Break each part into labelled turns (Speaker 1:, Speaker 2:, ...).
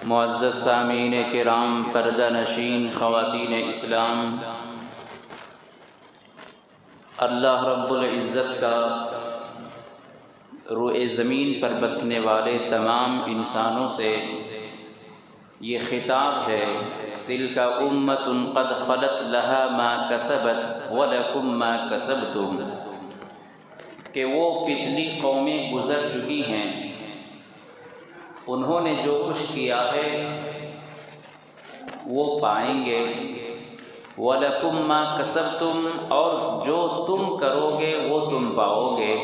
Speaker 1: معزز سامعین کرام، پردہ نشین خواتین اسلام، اللہ رب العزت کا روئے زمین پر بسنے والے تمام انسانوں سے یہ خطاب ہے، تلک امۃ قد خلت لہا ما کسبت ولکم ما کسبتم، کہ وہ پچھلی قومیں گزر چکی ہیں، انہوں نے جو کچھ کیا ہے وہ پائیں گے، وَلَكُمْ مَا كَسَبْتُمْ، اور جو تم کرو گے وہ تم پاؤ گے،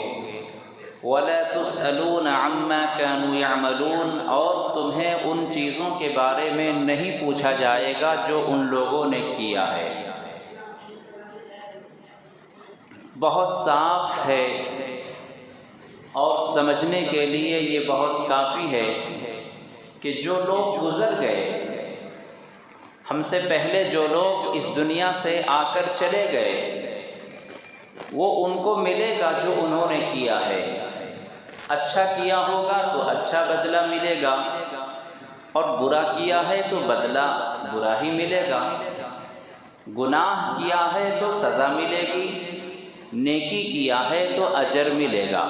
Speaker 1: وَلَا تُسْأَلُونَ عَمَّا كَانُوا يَعْمَلُونَ، اور تمہیں ان چیزوں کے بارے میں نہیں پوچھا جائے گا جو ان لوگوں نے کیا ہے۔ بہت صاف ہے اور سمجھنے کے لیے یہ بہت کافی ہے کہ جو لوگ گزر گئے، ہم سے پہلے جو لوگ اس دنیا سے آ کر چلے گئے، وہ ان کو ملے گا جو انہوں نے کیا ہے۔ اچھا کیا ہوگا تو اچھا بدلہ ملے گا، اور برا کیا ہے تو بدلہ برا ہی ملے گا۔ گناہ کیا ہے تو سزا ملے گی، نیکی کیا ہے تو اجر ملے گا،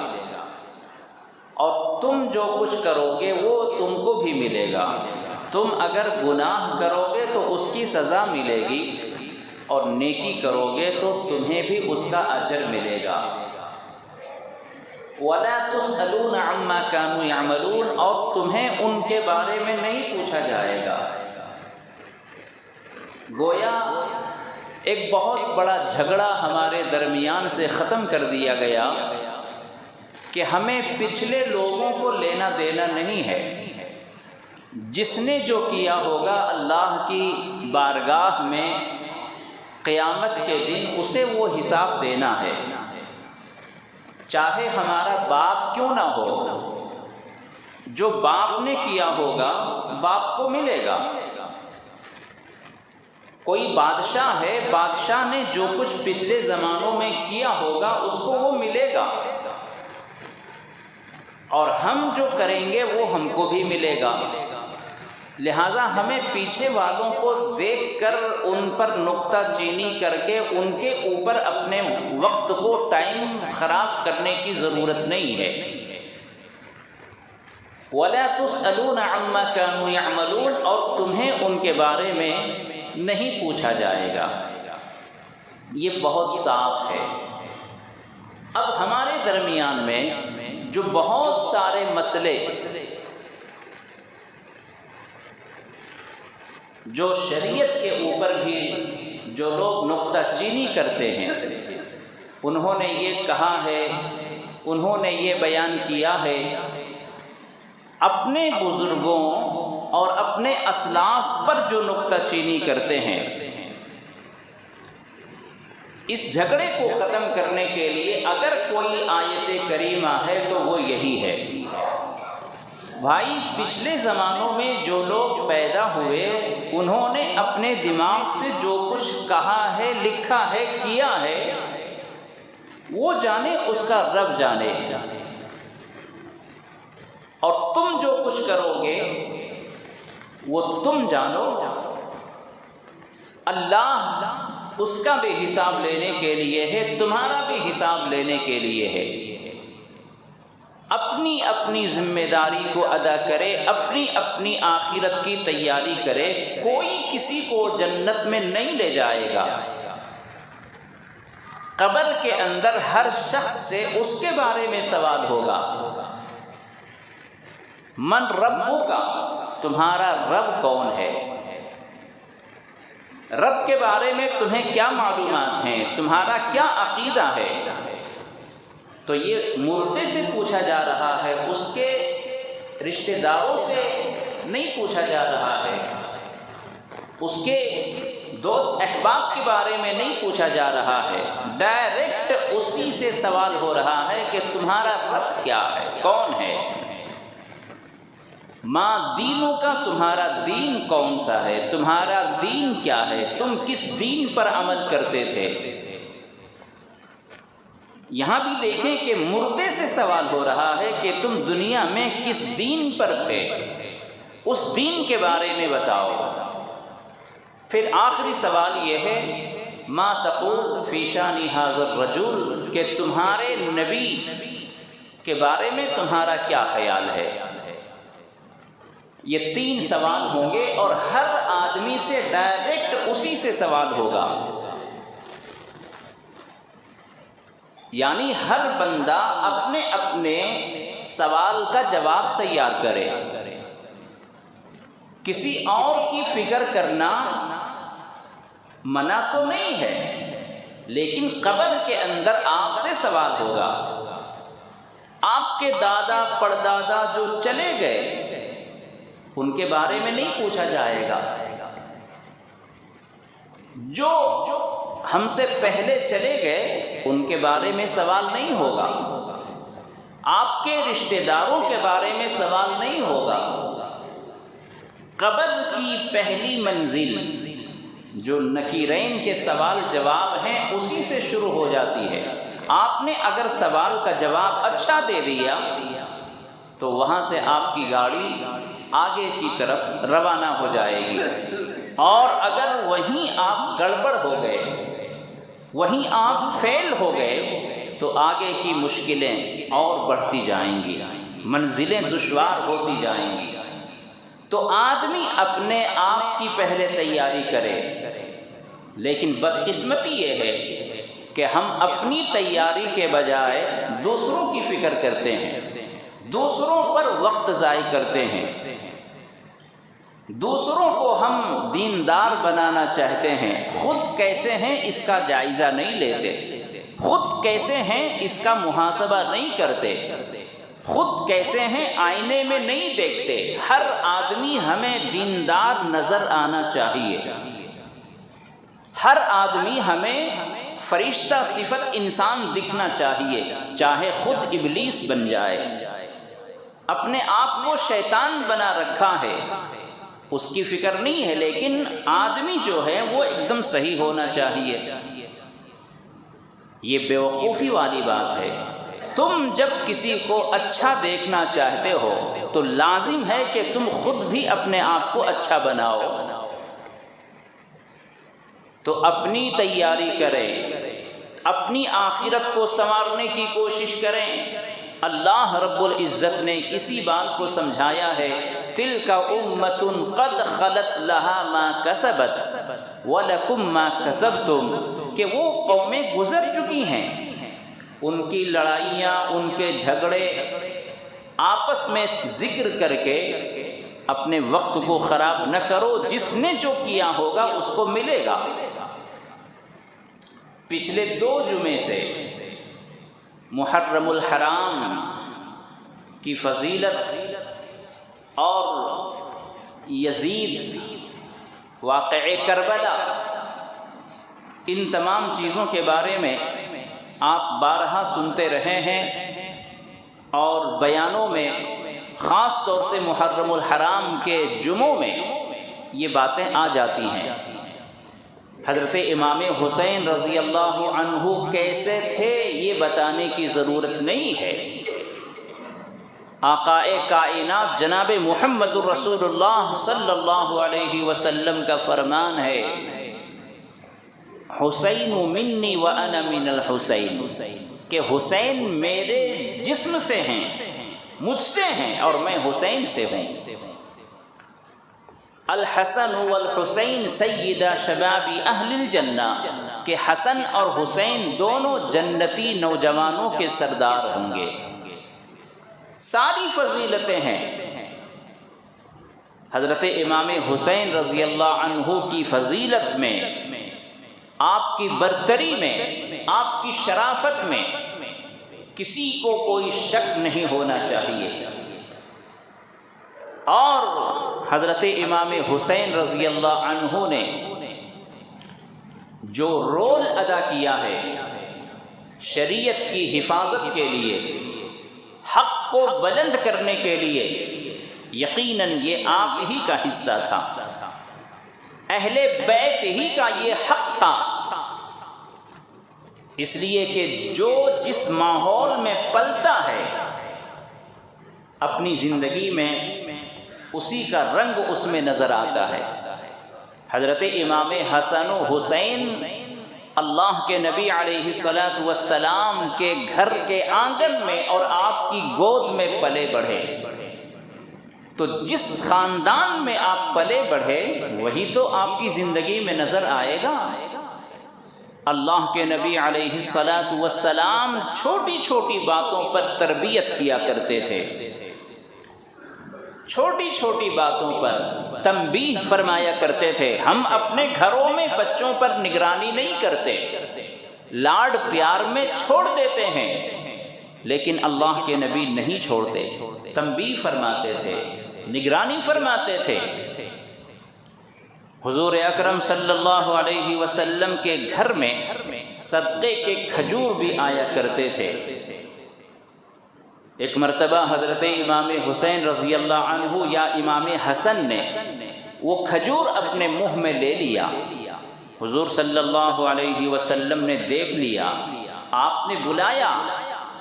Speaker 1: اور تم جو کچھ کرو گے وہ تم کو بھی ملے گا۔ تم اگر گناہ کرو گے تو اس کی سزا ملے گی، اور نیکی کرو گے تو تمہیں بھی اس کا اجر ملے گا۔ وَلَا تُسْأَلُونَ عَمَّا كَانُوا يَعْمَلُونَ، اور تمہیں ان کے بارے میں نہیں پوچھا جائے گا۔ گویا ایک بہت بڑا جھگڑا ہمارے درمیان سے ختم کر دیا گیا کہ ہمیں پچھلے لوگوں کو لینا دینا نہیں ہے۔ جس نے جو کیا ہوگا اللہ کی بارگاہ میں قیامت کے دن اسے وہ حساب دینا ہے، چاہے ہمارا باپ کیوں نہ ہو۔ جو باپ نے کیا ہوگا باپ کو ملے گا۔ کوئی بادشاہ ہے، بادشاہ نے جو کچھ پچھلے زمانوں میں کیا ہوگا اس کو وہ ملے گا، اور ہم جو کریں گے وہ ہم کو بھی ملے گا۔ لہٰذا ہمیں پیچھے والوں کو دیکھ کر ان پر نکتہ چینی کر کے ان کے اوپر اپنے وقت کو ٹائم خراب کرنے کی ضرورت نہیں ہے۔ وَلَا تُسْأَلُونَ عَمَّا كَانُوا يَعْمَلُونَ، اور تمہیں ان کے بارے میں نہیں پوچھا جائے گا۔ یہ بہت صاف ہے۔ اب ہمارے درمیان میں جو بہت سارے مسئلے جو شریعت کے اوپر بھی جو لوگ نکتہ چینی کرتے ہیں، انہوں نے یہ کہا ہے، انہوں نے یہ بیان کیا ہے، اپنے بزرگوں اور اپنے اسلاف پر جو نکتہ چینی کرتے ہیں، اس جھگڑے کو ختم کرنے کے لیے اگر کوئی آیت کریمہ ہے تو وہ یہی ہے۔ بھائی، پچھلے زمانوں میں جو لوگ پیدا ہوئے انہوں نے اپنے دماغ سے جو کچھ کہا ہے، لکھا ہے، کیا ہے، وہ جانے، اس کا رب جانے، اور تم جو کچھ کرو گے وہ تم جانو۔ اللہ اس کا بھی حساب لینے کے لیے ہے، تمہارا بھی حساب لینے کے لیے ہے۔ اپنی اپنی ذمہ داری کو ادا کرے، اپنی اپنی آخرت کی تیاری کرے۔ کوئی کسی کو جنت میں نہیں لے جائے گا۔ قبر کے اندر ہر شخص سے اس کے بارے میں سوال ہوگا، من ربک، تمہارا رب کون ہے؟ رب کے بارے میں تمہیں کیا معلومات ہیں، تمہارا کیا عقیدہ ہے؟ تو یہ مردے سے پوچھا جا رہا ہے، اس کے رشتہ داروں سے نہیں پوچھا جا رہا ہے، اس کے دوست احباب کے بارے میں نہیں پوچھا جا رہا ہے، ڈائریکٹ اسی سے سوال ہو رہا ہے کہ تمہارا رب کیا ہے، کون ہے؟ ماں دینوں کا، تمہارا دین کون سا ہے، تمہارا دین کیا ہے، تم کس دین پر عمل کرتے تھے؟ یہاں بھی دیکھیں کہ مردے سے سوال ہو رہا ہے کہ تم دنیا میں کس دین پر تھے۔ اس دین کے بارے میں بتاؤ۔ پھر آخری سوال یہ ہے ما تقول فی شان ھذا الرجل، کہ تمہارے نبی کے بارے میں تمہارا کیا خیال ہے۔ یہ 3 سوال ہوں گے اور ہر آدمی سے ڈائریکٹ اسی سے سوال ہوگا، یعنی ہر بندہ اپنے اپنے سوال کا جواب تیار کرے۔ کسی اور کی فکر کرنا منع تو نہیں ہے، لیکن قبر کے اندر آپ سے سوال ہوگا۔ آپ کے دادا پردادا جو چلے گئے ان کے بارے میں نہیں پوچھا جائے گا، جو ہم سے پہلے چلے گئے ان کے بارے میں سوال نہیں ہوگا، آپ کے رشتہ داروں کے بارے میں سوال نہیں ہوگا۔ قبر کی پہلی منزل جو نکیرین کے سوال جواب ہیں اسی سے شروع ہو جاتی ہے۔ آپ نے اگر سوال کا جواب اچھا دے دیا تو وہاں سے آپ کی گاڑی آگے کی طرف روانہ ہو جائے گی، اور اگر وہیں آپ گڑبڑ ہو گئے، وہیں آپ فیل ہو گئے تو آگے کی مشکلیں اور بڑھتی جائیں گی، منزلیں دشوار ہوتی جائیں گی۔ تو آدمی اپنے آپ کی پہلے تیاری کرے، لیکن بدقسمتی یہ ہے کہ ہم اپنی تیاری کے بجائے دوسروں کی فکر کرتے ہیں، دوسروں پر وقت ضائع کرتے ہیں، دوسروں کو ہم دیندار بنانا چاہتے ہیں، خود کیسے ہیں اس کا جائزہ نہیں لیتے، خود کیسے ہیں اس کا محاسبہ نہیں کرتے، خود کیسے ہیں آئینے میں نہیں دیکھتے۔ ہر آدمی ہمیں دیندار نظر آنا چاہیے، ہر آدمی ہمیں فرشتہ صفت انسان دکھنا چاہیے، چاہے خود ابلیس بن جائے، اپنے آپ کو شیطان بنا رکھا ہے، اس کی فکر نہیں ہے، لیکن آدمی جو ہے وہ ایک دم صحیح ہونا چاہیے۔ یہ بیوقوفی والی بات ہے۔ تم جب کسی کو اچھا دیکھنا چاہتے ہو تو لازم ہے کہ تم خود بھی اپنے آپ کو اچھا بناؤ۔ تو اپنی تیاری کریں، اپنی آخرت کو سنوارنے کی کوشش کریں۔ اللہ رب العزت نے اسی بات کو سمجھایا ہے، تِلْكَ أُمَّةٌ قَدْ خَلَتْ لَهَا مَا كَسَبَتْ وَلَكُمْ مَا كَسَبْتُمْ، کہ وہ قومیں گزر چکی ہیں، ان کی لڑائیاں، ان کے جھگڑے آپس میں ذکر کر کے اپنے وقت کو خراب نہ کرو، جس نے جو کیا ہوگا اس کو ملے گا۔ پچھلے 2 جمعے سے محرم الحرام کی فضیلت اور یزید، واقعہ کربلا، ان تمام چیزوں کے بارے میں آپ بارہا سنتے رہے ہیں، اور بیانوں میں خاص طور سے محرم الحرام کے جمعوں میں یہ باتیں آ جاتی ہیں۔ حضرت امام حسین رضی اللہ عنہ کیسے تھے یہ بتانے کی ضرورت نہیں ہے۔ آقا کائنات جناب محمد الرسول اللہ صلی اللہ علیہ وسلم کا فرمان ہے، حسین منی وانا من الحسین، کہ حسین میرے جسم سے ہیں، مجھ سے ہیں، اور میں حسین سے ہوں۔ الحسن والحسین سیدا شباب اہل الجنہ، کہ حسن اور حسین دونوں جنتی نوجوانوں کے سردار ہوں گے۔ ساری فضیلتیں ہیں۔ حضرت امام حسین رضی اللہ عنہ کی فضیلت میں، آپ کی برتری میں، آپ کی شرافت میں کسی کو کوئی شک نہیں ہونا چاہیے۔ اور حضرت امام حسین رضی اللہ عنہ نے جو رول ادا کیا ہے شریعت کی حفاظت کے لیے، حق کو بلند کرنے کے لیے، یقیناً یہ آپ ہی کا حصہ تھا، اہل بیت ہی کا یہ حق تھا۔ اس لیے کہ جو جس ماحول میں پلتا ہے، اپنی زندگی میں اسی کا رنگ اس میں نظر آتا ہے۔ حضرت امام حسن و حسین اللہ کے نبی علیہ الصلاۃ والسلام کے گھر کے آنگن میں اور آپ کی گود میں پلے بڑھے، تو جس خاندان میں آپ پلے بڑھے وہی تو آپ کی زندگی میں نظر آئے گا۔ اللہ کے نبی علیہ الصلاۃ والسلام چھوٹی چھوٹی باتوں پر تربیت کیا کرتے تھے، چھوٹی چھوٹی باتوں پر تنبیہ فرمایا کرتے تھے۔ ہم اپنے گھروں میں بچوں پر نگرانی نہیں کرتے، لاڈ پیار میں چھوڑ دیتے ہیں، لیکن اللہ کے نبی نہیں چھوڑتے، تنبیہ فرماتے تھے، نگرانی فرماتے تھے۔ حضور اکرم صلی اللہ علیہ وسلم کے گھر میں صدقے کے کھجور بھی آیا کرتے تھے۔ ایک مرتبہ حضرت امام حسین رضی اللہ عنہ یا امام حسن نے وہ کھجور اپنے منہ میں لے لیا، حضور صلی اللہ علیہ وسلم نے دیکھ لیا، آپ نے بلایا،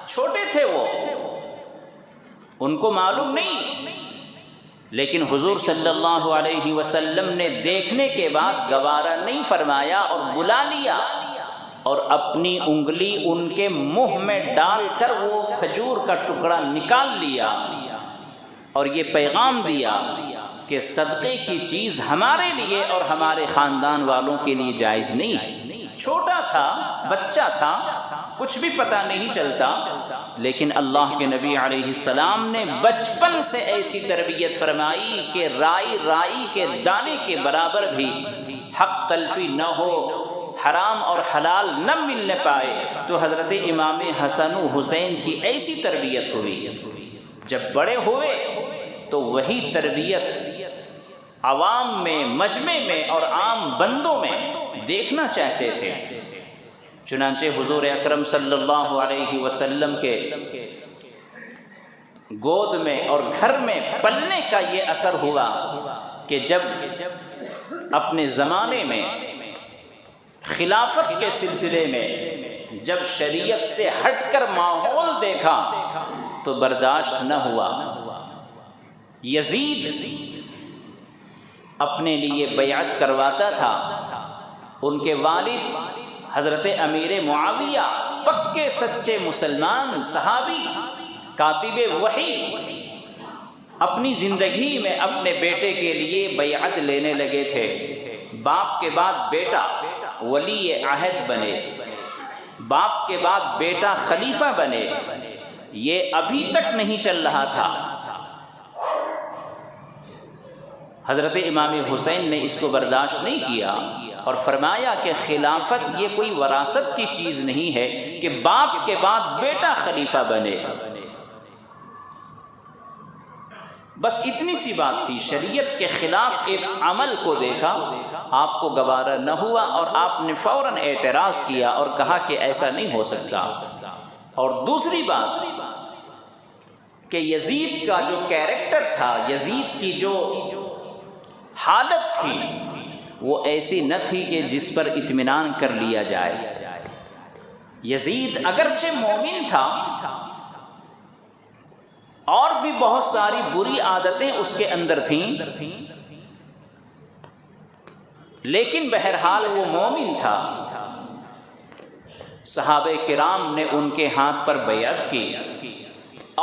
Speaker 1: چھوٹے تھے وہ، ان کو معلوم نہیں، لیکن حضور صلی اللہ علیہ وسلم نے دیکھنے کے بعد گوارا نہیں فرمایا اور بلا لیا اور اپنی انگلی ان کے منہ میں ڈال کر وہ کھجور کا ٹکڑا نکال لیا اور یہ پیغام دیا کہ صدقے کی چیز ہمارے لیے اور ہمارے خاندان والوں کے لیے جائز نہیں ہے۔ چھوٹا تھا، بچہ تھا، کچھ بھی پتہ نہیں چلتا، لیکن اللہ کے نبی علیہ السلام نے بچپن سے ایسی تربیت فرمائی کہ رائی کے دانے کے برابر بھی حق تلفی نہ ہو، حرام اور حلال نہ ملنے پائے۔ تو حضرت امام حسن و حسین کی ایسی تربیت ہوئی، جب بڑے ہوئے تو وہی تربیت عوام میں، مجمع میں اور عام بندوں میں دیکھنا چاہتے تھے۔ چنانچہ حضور اکرم صلی اللہ علیہ وسلم کے گود میں اور گھر میں پلنے کا یہ اثر ہوا کہ جب اپنے زمانے میں خلافت کے سلسلے میں جب شریعت سے ہٹ کر ماحول دیکھا تو برداشت نہ ہوا۔ یزید اپنے لیے بیعت کرواتا تھا، ان کے والد حضرت امیر معاویہ پکے سچے مسلمان صحابی کاتب وحی اپنی زندگی میں اپنے بیٹے کے لیے بیعت لینے لگے تھے۔ باپ کے بعد بیٹا ولی عہد بنے، باپ کے بعد بیٹا خلیفہ بنے، یہ ابھی تک نہیں چل رہا تھا۔ حضرت امام حسین نے اس کو برداشت نہیں کیا اور فرمایا کہ خلافت یہ کوئی وراثت کی چیز نہیں ہے کہ باپ کے بعد بیٹا خلیفہ بنے۔ بس اتنی سی بات تھی، شریعت کے خلاف ایک عمل کو دیکھا، آپ کو گوارا نہ ہوا اور آپ نے فوراً اعتراض کیا اور کہا کہ ایسا نہیں ہو سکتا۔ اور دوسری بات کہ یزید کا جو کیریکٹر تھا، یزید کی جو حالت تھی وہ ایسی نہ تھی کہ جس پر اطمینان کر لیا جائے۔ یزید اگرچہ مومن تھا اور بھی بہت ساری بری عادتیں اس کے اندر تھیں، لیکن بہرحال وہ مومن تھا۔ صحابہ کرام نے ان کے ہاتھ پر بیعت کی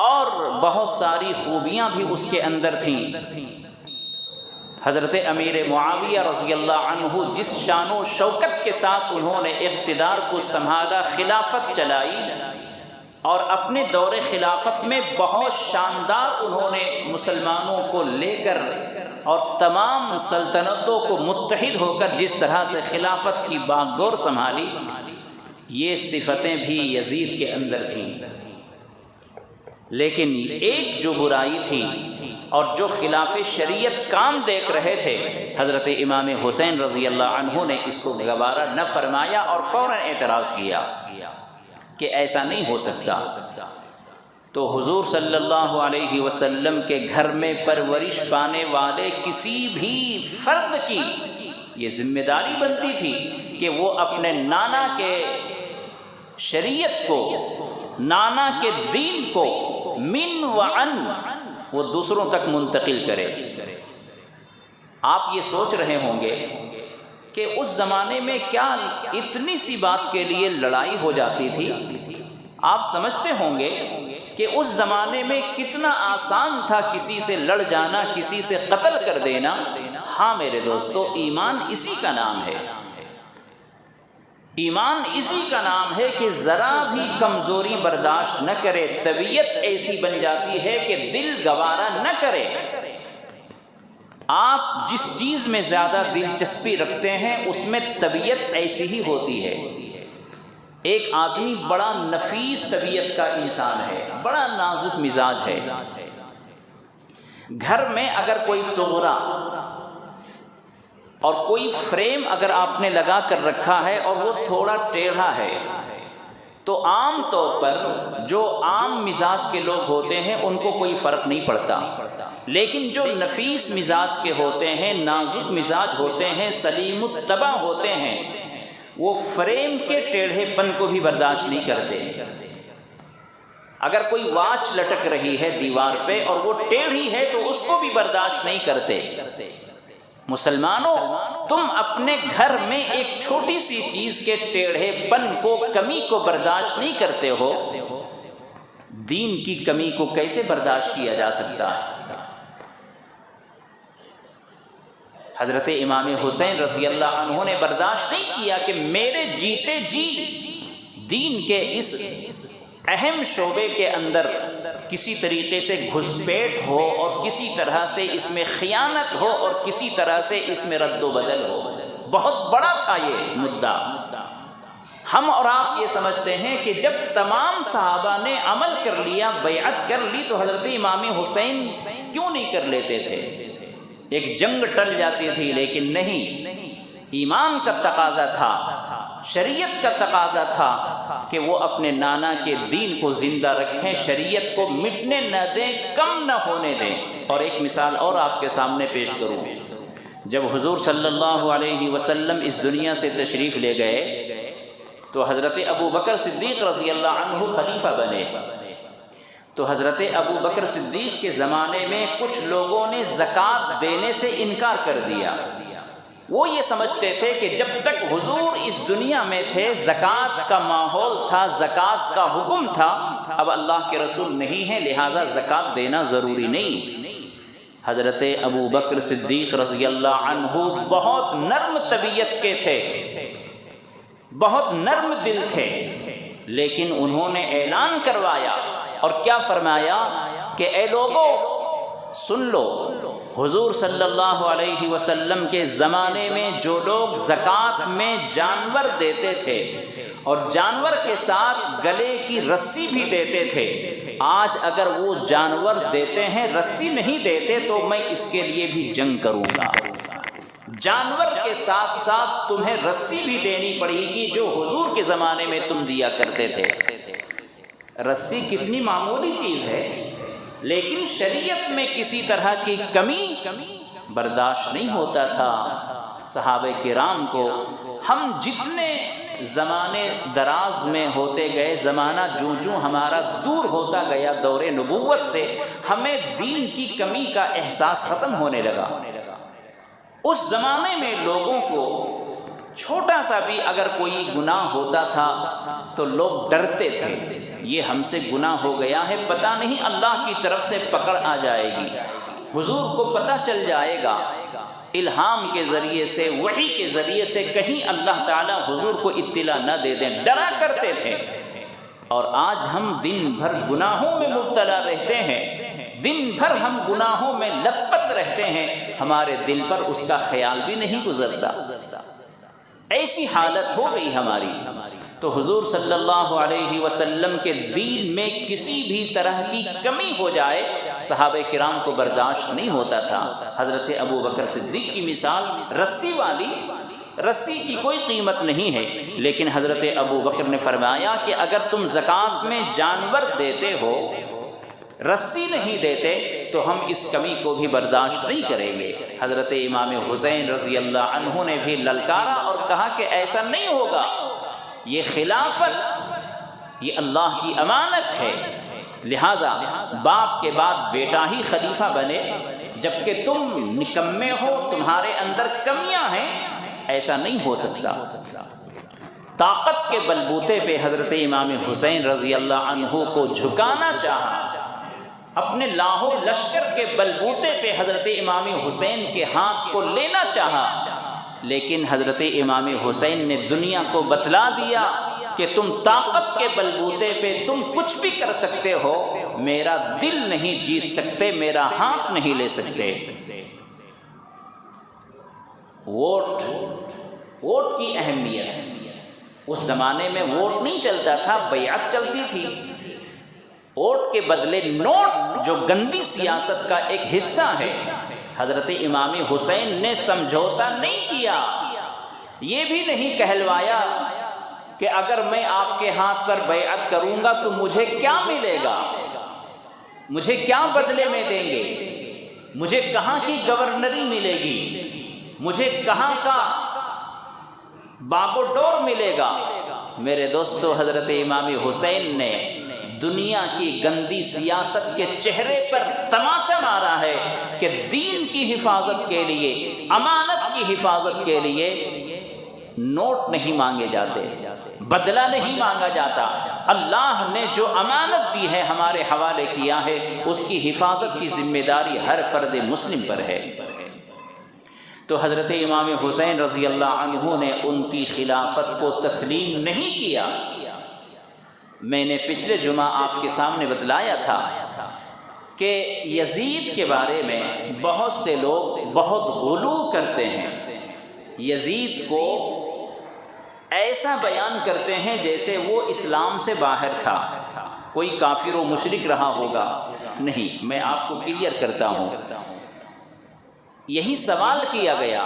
Speaker 1: اور بہت ساری خوبیاں بھی اس کے اندر تھیں۔ حضرت امیر معاویہ رضی اللہ عنہ جس شان و شوکت کے ساتھ انہوں نے اقتدار کو سنبھالا، خلافت چلائی اور اپنے دور خلافت میں بہت شاندار انہوں نے مسلمانوں کو لے کر اور تمام سلطنتوں کو متحد ہو کر جس طرح سے خلافت کی باگڈور سنبھالی، یہ صفتیں بھی یزید کے اندر تھیں۔ لیکن ایک جو برائی تھی اور جو خلاف شریعت کام دیکھ رہے تھے، حضرت امام حسین رضی اللہ عنہ نے اس کو گوارا نہ فرمایا اور فوراً اعتراض کیا کہ ایسا نہیں ہو سکتا۔ تو حضور صلی اللہ علیہ وسلم کے گھر میں پرورش پانے والے کسی بھی فرد کی یہ ذمہ داری بنتی تھی کہ وہ اپنے نانا کے شریعت کو، نانا کے دین کو من و عن وہ دوسروں تک منتقل کرے۔ آپ یہ سوچ رہے ہوں گے کہ اس زمانے میں کیا اتنی سی بات کے لیے لڑائی ہو جاتی تھی؟ آپ سمجھتے ہوں گے کہ اس زمانے میں کتنا آسان تھا کسی سے لڑ جانا، کسی سے قتل کر دینا۔ ہاں میرے دوستو، ایمان اسی کا نام ہے، ایمان اسی کا نام ہے کہ ذرا بھی کمزوری برداشت نہ کرے۔ طبیعت ایسی بن جاتی ہے کہ دل گوارا نہ کرے۔ آپ جس چیز میں زیادہ دلچسپی رکھتے ہیں اس میں طبیعت ایسی ہی ہوتی ہے۔ ایک آدمی بڑا نفیس طبیعت کا انسان ہے، بڑا نازک مزاج ہے، گھر میں اگر کوئی تغرا اور کوئی فریم اگر آپ نے لگا کر رکھا ہے اور وہ تھوڑا ٹیڑھا ہے تو عام طور پر جو عام مزاج کے لوگ ہوتے ہیں ان کو کوئی فرق نہیں پڑتا، لیکن جو نفیس مزاج کے ہوتے ہیں، نازک مزاج ہوتے ہیں، سلیم الطبع ہوتے ہیں، وہ فریم کے ٹیڑھے پن کو بھی برداشت نہیں کرتے۔ اگر کوئی واچ لٹک رہی ہے دیوار پہ اور وہ ٹیڑھی ہے تو اس کو بھی برداشت نہیں کرتے۔ مسلمانوں، تم اپنے گھر میں ایک چھوٹی سی چیز کے ٹیڑھے پن کو، کمی کو برداشت نہیں کرتے ہو، دین کی کمی کو کیسے برداشت کیا جا سکتا ہے؟ حضرت امام حسین رضی اللہ عنہ نے برداشت نہیں کیا کہ میرے جیتے جی دین کے اس اہم شعبے کے اندر کسی طریقے سے گھسپیٹ ہو اور کسی طرح سے اس میں خیانت ہو اور کسی طرح سے اس میں رد و بدل ہو۔ بہت بڑا تھا یہ مدعا۔ ہم اور آپ یہ سمجھتے ہیں کہ جب تمام صحابہ نے عمل کر لیا، بیعت کر لی، تو حضرت امام حسین کیوں نہیں کر لیتے تھے؟ ایک جنگ ٹل جاتی تھی، لیکن نہیں، ایمان کا تقاضا تھا، شریعت کا تقاضا تھا کہ وہ اپنے نانا کے دین کو زندہ رکھیں، شریعت کو مٹنے نہ دیں، کم نہ ہونے دیں۔ اور ایک مثال اور آپ کے سامنے پیش کروں۔ جب حضور صلی اللہ علیہ وسلم اس دنیا سے تشریف لے گئے تو حضرت ابو بکر صدیق رضی اللہ عنہ خلیفہ بنے۔ تو حضرت ابو بکر صدیق کے زمانے میں کچھ لوگوں نے زکوٰۃ دینے سے انکار کر دیا۔ وہ یہ سمجھتے تھے کہ جب تک حضور اس دنیا میں تھے زکوٰۃ کا ماحول تھا، زکوٰۃ کا حکم تھا، اب اللہ کے رسول نہیں ہیں لہذا زکوٰۃ دینا ضروری نہیں۔ حضرت ابو بکر صدیق رضی اللہ عنہ بہت نرم طبیعت کے تھے، بہت نرم دل تھے، لیکن انہوں نے اعلان کروایا اور کیا فرمایا کہ اے لوگو سن لو، حضور صلی اللہ علیہ وسلم کے زمانے میں جو لوگ زکوٰۃ میں جانور دیتے تھے اور جانور کے ساتھ گلے کی رسی بھی دیتے تھے، آج اگر وہ جانور دیتے ہیں رسی نہیں دیتے تو میں اس کے لیے بھی جنگ کروں گا۔ جانور کے ساتھ ساتھ تمہیں رسی بھی دینی پڑے گی جو حضور کے زمانے میں تم دیا کرتے تھے۔ رسی کتنی معمولی چیز ہے، لیکن شریعت میں کسی طرح کی کمی برداشت نہیں ہوتا تھا۔ صحابہ کرام کو ہم جتنے زمانے دراز میں ہوتے گئے، زمانہ جوں جوں ہمارا دور ہوتا گیا دور نبوت سے، ہمیں دین کی کمی کا احساس ختم ہونے لگا۔ اس زمانے میں لوگوں کو چھوٹا سا بھی اگر کوئی گناہ ہوتا تھا تو لوگ ڈرتے تھے، یہ ہم سے گناہ ہو گیا ہے، پتہ نہیں اللہ کی طرف سے پکڑ آ جائے گی، حضور کو پتہ چل جائے گا، الہام کے ذریعے سے، وحی کے ذریعے سے کہیں اللہ تعالیٰ حضور کو اطلاع نہ دے دیں، ڈرا کرتے تھے۔ اور آج ہم دن بھر گناہوں میں مبتلا رہتے ہیں، دن بھر ہم گناہوں میں لت پت رہتے ہیں، ہمارے دل پر اس کا خیال بھی نہیں گزرتا۔ ایسی حالت ہو گئی ہماری۔ تو حضور صلی اللہ علیہ وسلم کے دین میں کسی بھی طرح کی کمی ہو جائے صحابہ کرام کو برداشت نہیں ہوتا تھا۔ حضرت ابو بکر صدیق کی مثال رسی والی، رسی کی کوئی قیمت نہیں ہے، لیکن حضرت ابو بکر نے فرمایا کہ اگر تم زکوٰۃ میں جانور دیتے ہو، رسی نہیں دیتے تو ہم اس کمی کو بھی برداشت نہیں کریں گے۔ حضرت امام حسین رضی اللہ عنہ نے بھی للکارا اور کہا کہ ایسا نہیں ہوگا، یہ خلافت، یہ اللہ کی امانت ہے، لہذا باپ کے بعد بیٹا ہی خلیفہ بنے، جبکہ تم نکمے ہو، تمہارے اندر کمیاں ہیں، ایسا نہیں ہو سکتا۔ طاقت کے بلبوتے پہ حضرت امام حسین رضی اللہ عنہ کو جھکانا چاہا، اپنے لاہور لشکر کے بلبوتے پہ حضرت امام حسین کے ہاتھ کو لینا چاہا، لیکن حضرت امام حسین نے دنیا کو بتلا دیا کہ تم طاقت کے بلبوتے پہ تم کچھ بھی کر سکتے ہو، میرا دل نہیں جیت سکتے، میرا ہاتھ نہیں لے سکتے۔ ووٹ کی اہمیت، اس زمانے میں ووٹ نہیں چلتا تھا، بیعت چلتی تھی۔ ووٹ کے بدلے نوٹ جو گندی سیاست کا ایک حصہ ہے، حضرت امام حسین نے سمجھوتا نہیں کیا، یہ بھی نہیں کہلوایا کہ اگر میں آپ کے ہاتھ پر بیعت کروں گا تو مجھے کیا ملے گا، مجھے کیا بدلے میں دیں گے، مجھے کہاں کی گورنری ملے گی، مجھے کہاں کا باغ و ڈور ملے گا۔ میرے دوستو، حضرت امام حسین نے دنیا کی گندی سیاست کے چہرے پر تماچا مارا ہے کہ دین کی حفاظت کے لیے، امانت کی حفاظت کے لیے نوٹ نہیں مانگے جاتے، بدلہ نہیں مانگا جاتا۔ اللہ نے جو امانت دی ہے، ہمارے حوالے کیا ہے، اس کی حفاظت کی ذمہ داری ہر فرد مسلم پر ہے۔ تو حضرت امام حسین رضی اللہ عنہ نے ان کی خلافت کو تسلیم نہیں کیا۔ میں نے پچھلے جمعہ آپ کے سامنے بتلایا تھا کہ یزید کے بارے میں بہت سے لوگ بہت غلو کرتے ہیں، یزید کو ایسا بیان کرتے ہیں جیسے وہ اسلام سے باہر تھا، کوئی کافر و مشرک رہا ہوگا۔ نہیں، میں آپ کو کلیئر کرتا ہوں۔ یہی سوال کیا گیا،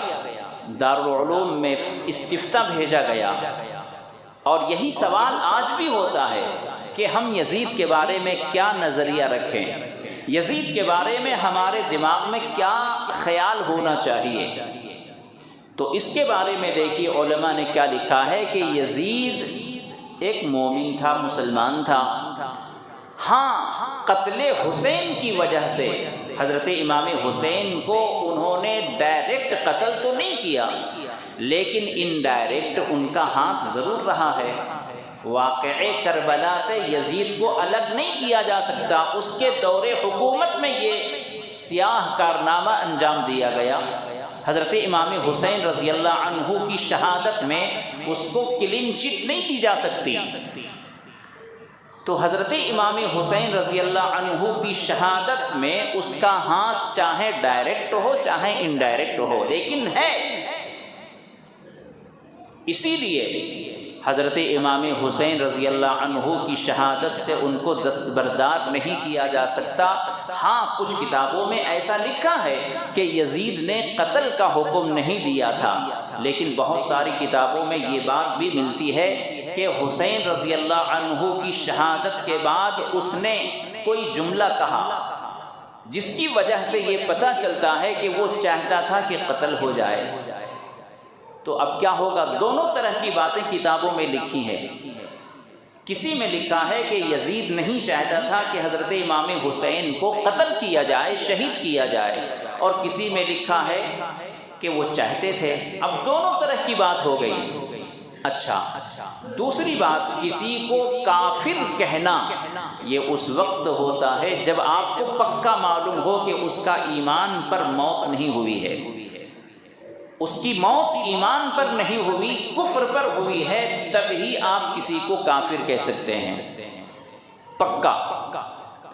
Speaker 1: دارالعلوم میں استفتاء بھیجا گیا، اور یہی سوال آج بھی ہوتا ہے کہ ہم یزید کے بارے میں کیا نظریہ رکھیں، یزید کے بارے میں ہمارے دماغ میں کیا خیال ہونا چاہیے۔ تو اس کے بارے میں دیکھیے علماء نے کیا لکھا ہے کہ یزید ایک مومن تھا، مسلمان تھا۔ ہاں، قتل حسین کی وجہ سے حضرت امام حسین کو انہوں نے ڈائریکٹ قتل تو نہیں کیا، لیکن انڈائریکٹ ان کا ہاتھ ضرور رہا ہے۔ واقعے کربلا سے یزید کو الگ نہیں کیا جا سکتا، اس کے دور حکومت میں یہ سیاہ کارنامہ انجام دیا گیا۔ حضرت امام حسین رضی اللہ عنہ کی شہادت میں اس کو کلین چٹ نہیں دی جا سکتی۔ تو حضرت امام حسین رضی اللہ عنہ کی شہادت میں اس کا ہاتھ چاہے ڈائریکٹ ہو چاہے انڈائریکٹ ہو، لیکن ہے۔ اسی لیے حضرت امام حسین رضی اللہ عنہ کی شہادت سے ان کو دستبردار نہیں کیا جا سکتا۔ ہاں، کچھ کتابوں میں ایسا لکھا ہے کہ یزید نے قتل کا حکم نہیں دیا تھا، لیکن بہت ساری کتابوں میں یہ بات بھی ملتی ہے کہ حسین رضی اللہ عنہ کی شہادت کے بعد اس نے کوئی جملہ کہا جس کی وجہ سے یہ پتہ چلتا ہے کہ وہ چاہتا تھا کہ قتل ہو جائے۔ تو اب کیا ہوگا؟ دونوں طرح کی باتیں کتابوں میں لکھی ہیں۔ کسی میں لکھا ہے کہ یزید نہیں چاہتا تھا کہ حضرت امام حسین کو قتل کیا جائے، شہید کیا جائے، اور کسی میں لکھا ہے کہ وہ چاہتے تھے۔ اب دونوں طرح کی بات ہو گئی۔ اچھا، دوسری بات، کسی کو کافر کہنا یہ اس وقت ہوتا ہے جب آپ کو پکا معلوم ہو کہ اس کا ایمان پر موت نہیں ہوئی ہے، اس کی موت ایمان پر نہیں ہوئی، کفر پر ہوئی ہے، تب ہی آپ کسی کو کافر کہہ سکتے ہیں۔ پکا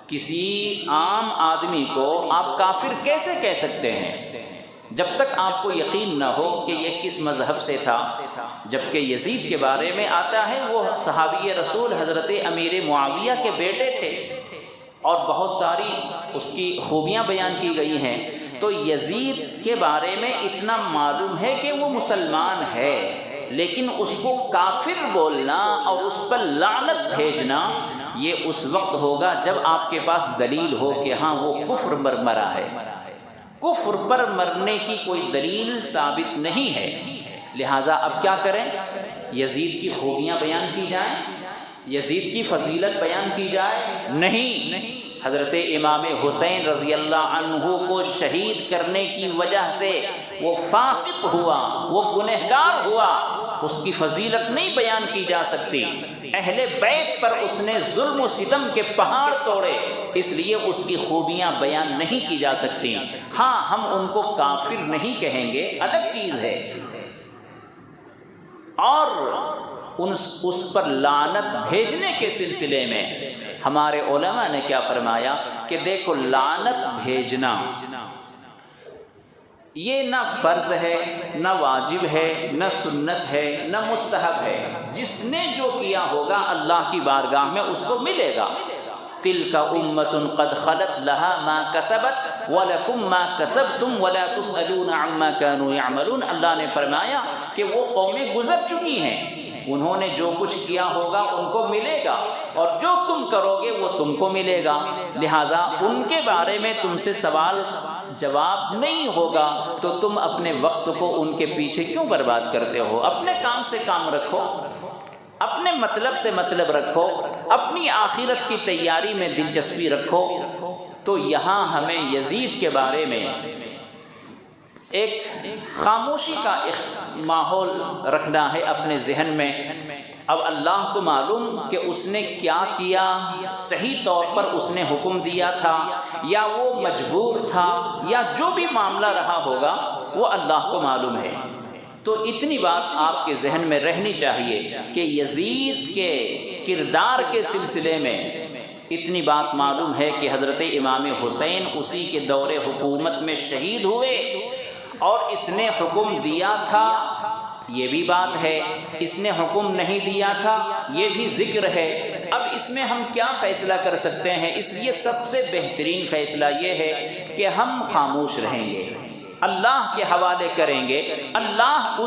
Speaker 1: کسی عام آدمی کو آپ کافر کیسے کہہ سکتے ہیں؟ جب تک آپ کو یقین نہ ہو کہ یہ کس مذہب سے تھا۔ جبکہ یزید کے بارے میں آتا ہے وہ صحابی رسول حضرت امیر معاویہ کے بیٹے تھے، اور بہت ساری اس کی خوبیاں بیان کی گئی ہیں۔ تو یزید کے بارے میں اتنا معلوم ہے کہ وہ مسلمان ہے، لیکن اس کو کافر بولنا اور اس پر لعنت بھیجنا یہ اس وقت ہوگا جب آپ کے پاس دلیل ہو کہ ہاں وہ کفر پر مرا ہے۔ کفر پر مرنے کی کوئی دلیل ثابت نہیں ہے، لہٰذا اب کیا کریں؟ یزید کی خوبیاں بیان کی جائیں، یزید کی فضیلت بیان کی جائے؟ نہیں۔ حضرت امام حسین رضی اللہ عنہ کو شہید کرنے کی وجہ سے وہ فاسق ہوا، وہ گنہگار ہوا، اس کی فضیلت نہیں بیان کی جا سکتی۔ اہل بیت پر اس نے ظلم و ستم کے پہاڑ توڑے، اس لیے اس کی خوبیاں بیان نہیں کی جا سکتی۔ ہاں، ہم ان کو کافر نہیں کہیں گے، الگ چیز ہے، اور اس پر لعنت بھیجنے کے سلسلے میں ہمارے علماء نے کیا فرمایا کہ دیکھو، لعنت بھیجنا یہ نہ فرض ہے، نہ واجب ہے، نہ سنت ہے، نہ مستحب ہے۔ جس نے جو کیا ہوگا اللہ کی بارگاہ میں اس کو ملے گا۔ تلک امۃ قد خلت لها ما کسبت ولکم ما کسبتم ولا تسألون عما كانوا يعملون۔ اللہ نے فرمایا کہ وہ قومیں گزر چکی ہیں، انہوں نے جو کچھ کیا ہوگا ان کو ملے گا، اور جو تم کرو گے وہ تم کو ملے گا، لہٰذا ان کے بارے میں تم سے سوال جواب نہیں ہوگا، تو تم اپنے وقت کو ان کے پیچھے کیوں برباد کرتے ہو؟ اپنے کام سے کام رکھو، اپنے مطلب سے مطلب رکھو، اپنی آخرت کی تیاری میں دلچسپی رکھو۔ تو یہاں ہمیں یزید کے بارے میں ایک خاموشی کا ماحول رکھنا ہے اپنے ذہن میں۔ اب اللہ کو معلوم کہ اس نے کیا کیا، صحیح طور پر اس نے حکم دیا تھا یا وہ مجبور تھا، یا جو بھی معاملہ رہا ہوگا وہ اللہ کو معلوم ہے۔ تو اتنی بات آپ کے ذہن میں رہنی چاہیے کہ یزید کے کردار کے سلسلے میں اتنی بات معلوم ہے کہ حضرت امام حسین اسی کے دور حکومت میں شہید ہوئے، اور اس نے حکم دیا تھا، یہ بھی بات ہے، اس نے حکم نہیں دیا تھا، یہ بھی ذکر ہے۔ اب اس میں ہم کیا فیصلہ کر سکتے ہیں؟ اس لیے سب سے بہترین فیصلہ یہ ہے کہ ہم خاموش رہیں گے، اللہ کے حوالے کریں گے۔ اللہ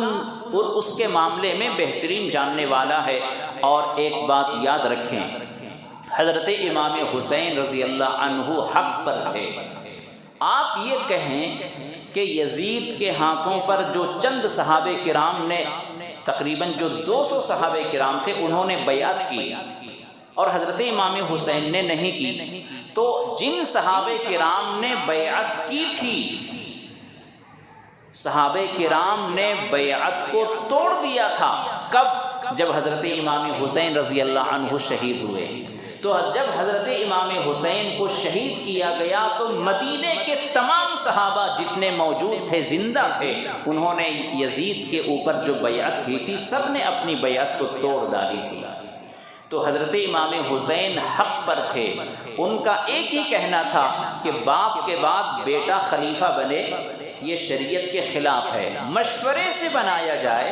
Speaker 1: اس کے معاملے میں بہترین جاننے والا ہے۔ اور ایک بات یاد رکھیں، حضرت امام حسین رضی اللہ عنہ حق پر تھے۔ آپ یہ کہیں کہ یزید کے ہاتھوں پر جو چند صحابہ کرام نے، تقریباً جو 200 صحابہ کرام تھے، انہوں نے بیعت کی اور حضرت امام حسین نے نہیں کی، تو جن صحابہ کرام نے بیعت کی تھی، صحابہ کرام نے بیعت کو توڑ دیا تھا۔ کب؟ جب حضرت امام حسین رضی اللہ عنہ شہید ہوئے۔ تو جب حضرت امام حسین کو شہید کیا گیا تو مدینے کے تمام صحابہ جتنے موجود تھے، زندہ تھے، انہوں نے یزید کے اوپر جو بیعت کی تھی، سب نے اپنی بیعت کو توڑ ڈالی تھی۔ تو حضرت امام حسین حق پر تھے، ان کا ایک ہی کہنا تھا کہ باپ کے بعد بیٹا خلیفہ بنے، یہ شریعت کے خلاف ہے، مشورے سے بنایا جائے،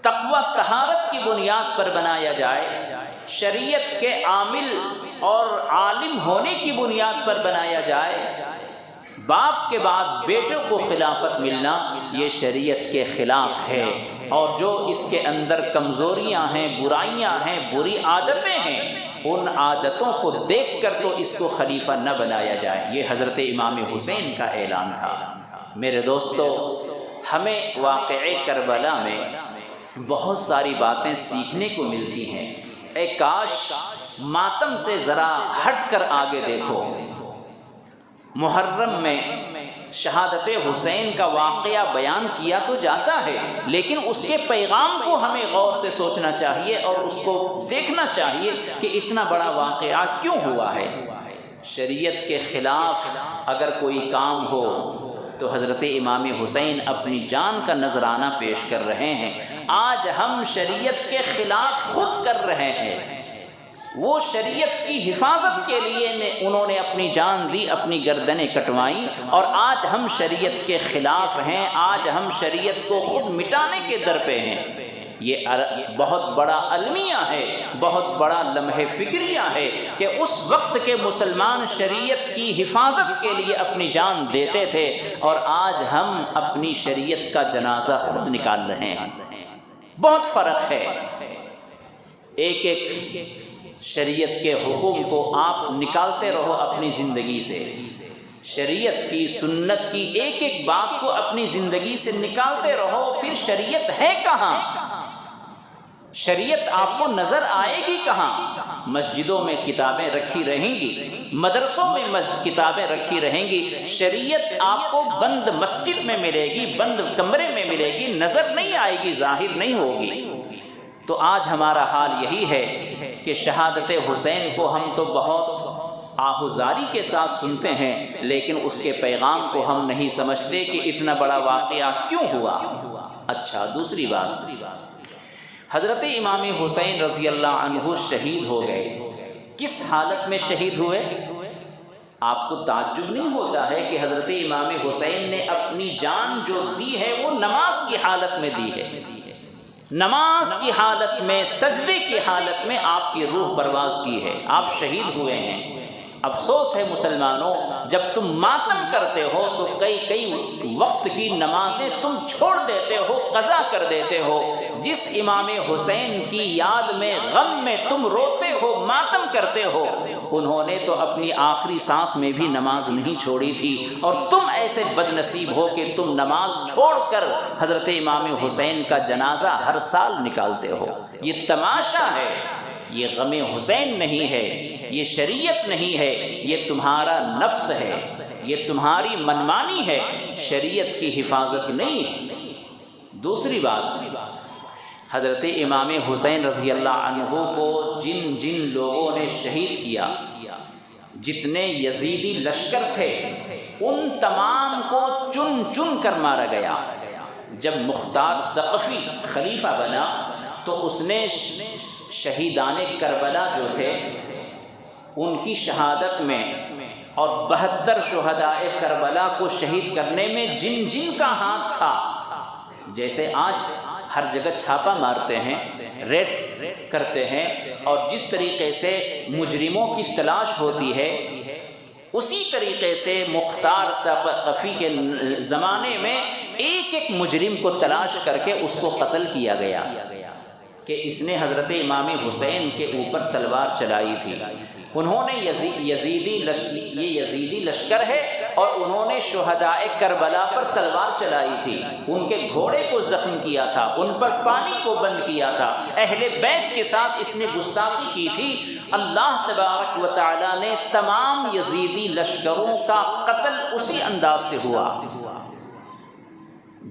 Speaker 1: تقوی طہارت کی بنیاد پر بنایا جائے، شریعت کے عامل اور عالم ہونے کی بنیاد پر بنایا جائے۔ باپ کے بعد بیٹوں کو خلافت ملنا یہ شریعت کے خلاف ہے، اور جو اس کے اندر کمزوریاں ہیں، برائیاں ہیں، بری عادتیں ہیں، ان عادتوں کو دیکھ کر تو اس کو خلیفہ نہ بنایا جائے۔ یہ حضرت امام حسین کا اعلان تھا۔ میرے دوستو، ہمیں واقعہ کربلا میں بہت ساری باتیں سیکھنے کو ملتی ہیں۔ اے کاش ماتم سے ذرا ہٹ کر آگے دیکھو۔ محرم میں شہادت حسین کا واقعہ بیان کیا تو جاتا ہے، لیکن اس کے پیغام کو ہمیں غور سے سوچنا چاہیے اور اس کو دیکھنا چاہیے کہ اتنا بڑا واقعہ کیوں ہوا ہے۔ شریعت کے خلاف اگر کوئی کام ہو تو حضرت امام حسین اپنی جان کا نذرانہ پیش کر رہے ہیں۔ آج ہم شریعت کے خلاف خود کر رہے ہیں۔ وہ شریعت کی حفاظت کے لیے انہوں نے اپنی جان دی، اپنی گردنیں کٹوائیں، اور آج ہم شریعت کے خلاف ہیں، آج ہم شریعت کو خود مٹانے کے در پہ ہیں۔ یہ بہت بڑا المیہ ہے، بہت بڑا لمحہ فکریہ ہے کہ اس وقت کے مسلمان شریعت کی حفاظت کے لیے اپنی جان دیتے تھے، اور آج ہم اپنی شریعت کا جنازہ خود نکال رہے ہیں۔ بہت فرق ہے۔ ایک ایک شریعت کے حکم کو آپ نکالتے رہو اپنی زندگی سے، شریعت کی، سنت کی ایک ایک بات کو اپنی زندگی سے نکالتے رہو، پھر شریعت ہے کہاں؟ شریعت آپ کو نظر آئے گی کہاں؟ مسجدوں میں کتابیں رکھی رہیں گی، مدرسوں میں کتابیں رکھی رہیں گی، شریعت آپ کو بند مسجد میں ملے گی، بند کمرے میں ملے گی، نظر نہیں آئے گی، ظاہر نہیں ہوگی۔ تو آج ہمارا حال یہی ہے کہ شہادت حسین کو ہم تو بہت آہوزاری کے ساتھ سنتے ہیں، لیکن اس کے پیغام کو ہم نہیں سمجھتے کہ اتنا بڑا واقعہ کیوں ہوا۔ اچھا، دوسری بات، حضرت امام حسین رضی اللہ عنہ شہید ہو گئے، کس حالت میں شہید ہوئے؟ آپ کو تعجب نہیں ہوتا ہے کہ حضرت امام حسین نے اپنی جان جو دی ہے وہ نماز کی حالت میں دی ہے، نماز کی حالت میں، سجدے کی حالت میں آپ کی روح پرواز کی ہے، آپ شہید ہوئے ہیں۔ افسوس ہے مسلمانوں، جب تم ماتم کرتے ہو تو کئی وقت کی نمازیں تم چھوڑ دیتے ہو، قضا کر دیتے ہو۔ جس امام حسین کی یاد میں، غم میں تم روتے ہو، ماتم کرتے ہو، انہوں نے تو اپنی آخری سانس میں بھی نماز نہیں چھوڑی تھی، اور تم ایسے بد نصیب ہو کہ تم نماز چھوڑ کر حضرت امام حسین کا جنازہ ہر سال نکالتے ہو۔ یہ تماشا ہے، یہ غم حسین نہیں ہے، یہ شریعت نہیں ہے، یہ تمہارا نفس ہے، یہ تمہاری منمانی ہے، شریعت کی حفاظت نہیں ہے۔ دوسری بات، حضرت امام حسین رضی اللہ عنہ کو جن جن لوگوں نے شہید کیا، جتنے یزیدی لشکر تھے، ان تمام کو چن چن کر مارا گیا۔ جب مختار ثقفی خلیفہ بنا تو اس نے شہیدان کربلا جو تھے ان کی شہادت میں اور 72 شہداء کربلا کو شہید کرنے میں جن جن کا ہاتھ تھا، جیسے آج ہر جگہ چھاپا مارتے ہیں، ریڈ کرتے ہیں، اور جس طریقے سے مجرموں کی تلاش ہوتی ہے، اسی طریقے سے مختار ثقفی کے زمانے میں ایک ایک مجرم کو تلاش کر کے اس کو قتل کیا گیا کہ اس نے حضرت امام حسین کے اوپر تلوار چلائی تھی۔ انہوں نے یزیدی لشکر ہے، اور انہوں نے شہداء کربلا پر تلوار چلائی تھی، ان کے گھوڑے کو زخم کیا تھا، ان پر پانی کو بند کیا تھا، اہل بیت کے ساتھ اس نے گستاخی کی تھی۔ اللہ تبارک و تعالی نے تمام یزیدی لشکروں کا قتل اسی انداز سے ہوا۔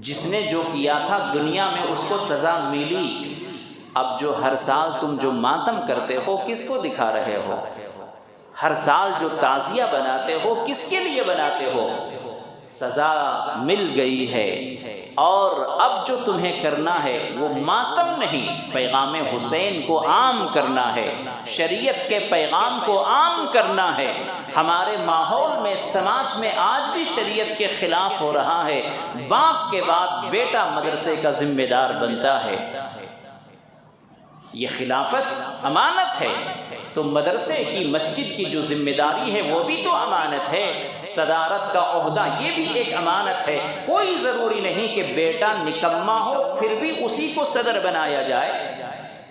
Speaker 1: جس نے جو کیا تھا دنیا میں اس کو سزا ملی۔ اب جو ہر سال تم جو ماتم کرتے ہو، کس کو دکھا رہے ہو؟ ہر سال جو تعزیہ بناتے ہو، کس کے لیے بناتے ہو؟ سزا مل گئی ہے، اور اب جو تمہیں کرنا ہے وہ ماتم نہیں، پیغام حسین کو عام کرنا ہے، شریعت کے پیغام کو عام کرنا ہے۔ ہمارے ماحول میں، سماج میں آج بھی شریعت کے خلاف ہو رہا ہے۔ باپ کے بعد بیٹا مدرسے کا ذمہ دار بنتا ہے۔ یہ خلافت امانت ہے، تو مدرسے کی، مسجد کی جو ذمہ داری ہے وہ بھی تو امانت ہے، صدارت کا عہدہ یہ بھی ایک امانت ہے۔ کوئی ضروری نہیں کہ بیٹا نکما ہو پھر بھی اسی کو صدر بنایا جائے۔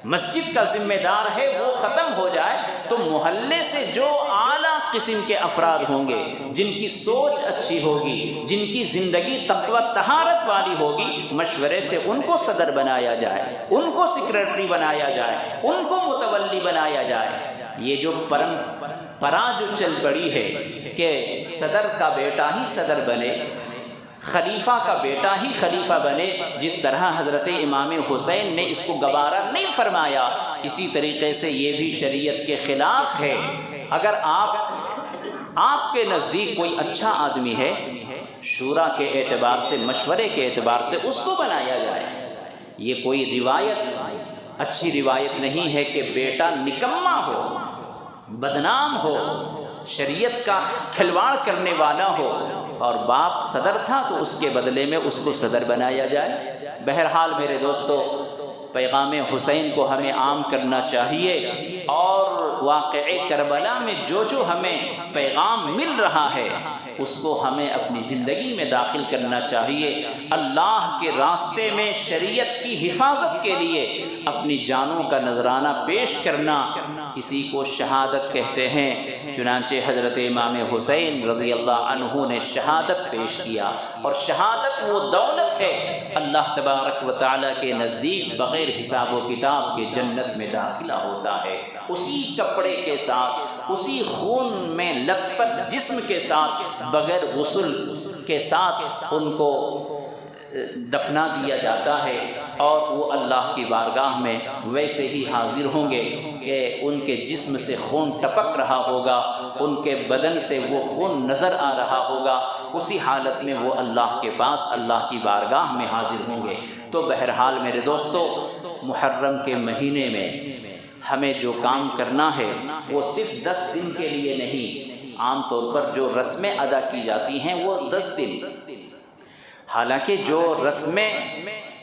Speaker 1: مسجد کا ذمہ دار ہے وہ ختم ہو جائے تو محلے سے جو اعلیٰ قسم کے افراد ہوں گے، جن کی سوچ اچھی ہوگی، جن کی زندگی تقویٰ طہارت والی ہوگی، مشورے سے ان کو صدر بنایا جائے، ان کو سیکریٹری بنایا جائے، ان کو متولی بنایا جائے۔ یہ جو پرا جو چل پڑی ہے کہ صدر کا بیٹا ہی صدر بنے، خلیفہ کا بیٹا ہی خلیفہ بنے، جس طرح حضرت امام حسین نے اس کو گوارا نہیں فرمایا، اسی طریقے سے یہ بھی شریعت کے خلاف ہے۔ اگر آپ کے نزدیک کوئی اچھا آدمی ہے، شورا کے اعتبار سے، مشورے کے اعتبار سے اس کو بنایا جائے۔ یہ کوئی روایت، اچھی روایت نہیں ہے کہ بیٹا نکما ہو، بدنام ہو، شریعت کا کھلواڑ کرنے والا ہو، اور باپ صدر تھا تو اس کے بدلے میں اس کو صدر بنایا جائے۔ بہرحال میرے دوستو، پیغام حسین کو ہمیں عام کرنا چاہیے، اور واقعہ کربلا میں جو جو ہمیں پیغام مل رہا ہے اس کو ہمیں اپنی زندگی میں داخل کرنا چاہیے۔ اللہ کے راستے میں شریعت کی حفاظت کے لیے اپنی جانوں کا نذرانہ پیش کرنا اسی کو شہادت کہتے ہیں۔ چنانچہ حضرت امام حسین رضی اللہ عنہ نے شہادت پیش کیا، اور شہادت وہ دولت ہے اللہ تبارک و تعالیٰ کے نزدیک بغیر حساب و کتاب کے جنت میں داخلہ ہوتا ہے۔ اسی کپڑے کے ساتھ، اسی خون میں لت پت جسم کے ساتھ، بغیر غسل کے ساتھ ان کو دفنا دیا جاتا ہے، اور وہ اللہ کی بارگاہ میں ویسے ہی حاضر ہوں گے کہ ان کے جسم سے خون ٹپک رہا ہوگا، ان کے بدن سے وہ خون نظر آ رہا ہوگا، اسی حالت میں وہ اللہ کے پاس اللہ کی بارگاہ میں حاضر ہوں گے۔ تو بہرحال میرے دوستو، محرم کے مہینے میں ہمیں جو کام کرنا ہے وہ صرف 10 دن کے لیے نہیں، عام طور پر جو رسمیں ادا کی جاتی ہیں وہ 10 دن، حالانکہ جو رسمیں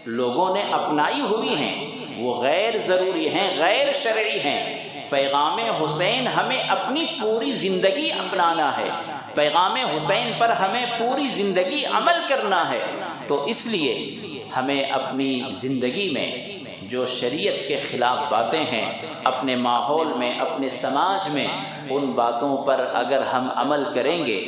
Speaker 1: لوگوں نے اپنائی ہوئی ہیں وہ غیر ضروری ہیں، غیر شرعی ہیں۔ پیغام حسین ہمیں اپنی پوری زندگی اپنانا ہے، پیغام حسین پر ہمیں پوری زندگی عمل کرنا ہے۔ تو اس لیے ہمیں اپنی زندگی میں جو شریعت کے خلاف باتیں ہیں، اپنے ماحول میں، اپنے سماج میں، ان باتوں پر اگر ہم عمل کریں گے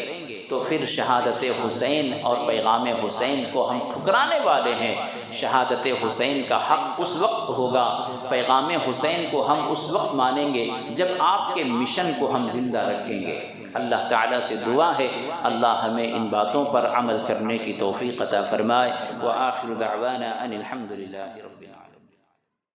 Speaker 1: تو پھر شہادت حسین اور پیغام حسین کو ہم ٹھکرانے والے ہیں۔ شہادت حسین کا حق اس وقت ہوگا، پیغام حسین کو ہم اس وقت مانیں گے جب آپ کے مشن کو ہم زندہ رکھیں گے۔ اللہ تعالیٰ سے دعا ہے اللہ ہمیں ان باتوں پر عمل کرنے کی توفیق عطا فرمائے۔ وآخر دعوانا ان الحمد للہ رب العالمین۔